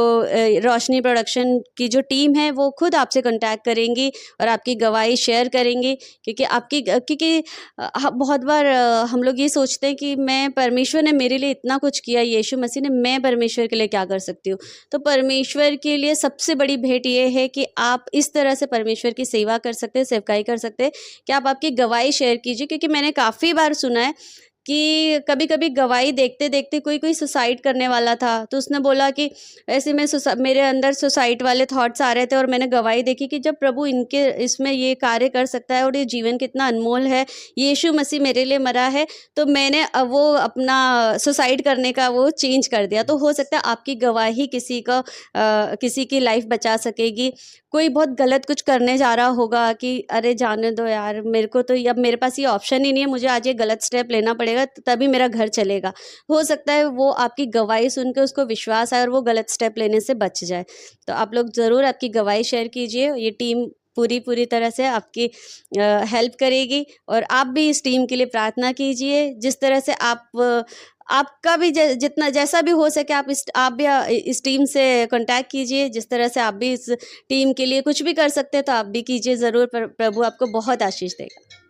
रोशनी प्रोडक्शन की जो टीम है वो खुद आपसे कांटेक्ट करेंगी और आपकी गवाही शेयर करेंगी, क्योंकि बहुत बार हम लोग ये सोचते हैं कि मैं, परमेश्वर ने मेरे लिए इतना कुछ किया, यीशु मसीह ने, मैं परमेश्वर के लिए क्या कर सकती हूँ। तो परमेश्वर के लिए सबसे बड़ी भेंट ये है कि आप इस तरह से परमेश्वर की सेवा कर सकते हैं, सेवकाई कर सकते हैं कि आप आपकी गवाही शेयर कीजिए। क्योंकि मैंने काफ़ी बार सुना है कि कभी कभी गवाही देखते देखते कोई सुसाइड करने वाला था, तो उसने बोला कि ऐसे में मेरे अंदर सुसाइड वाले थॉट्स आ रहे थे और मैंने गवाही देखी कि जब प्रभु इनके इसमें ये कार्य कर सकता है और ये जीवन कितना अनमोल है, यीशु मसीह मेरे लिए मरा है, तो मैंने वो अपना सुसाइड करने का वो चेंज कर दिया। तो हो सकता है आपकी गवाही किसी की लाइफ बचा सकेगी। कोई बहुत गलत कुछ करने जा रहा होगा कि अरे जाने दो यार, मेरे को तो अब मेरे पास ये ऑप्शन ही नहीं है, मुझे आज ये गलत स्टेप लेना पड़ेगा तभी मेरा घर चलेगा। हो सकता है वो आपकी गवाही सुन के उसको विश्वास आए और वो गलत स्टेप लेने से बच जाए। तो आप लोग ज़रूर आपकी गवाही शेयर कीजिए। ये टीम पूरी तरह से आपकी हेल्प करेगी और आप भी इस टीम के लिए प्रार्थना कीजिए। जिस तरह से आपका भी जितना जैसा भी हो सके आप भी इस टीम से कांटेक्ट कीजिए। जिस तरह से आप भी इस टीम के लिए कुछ भी कर सकते हैं तो आप भी कीजिए ज़रूर, प्रभु आपको बहुत आशीष देगा।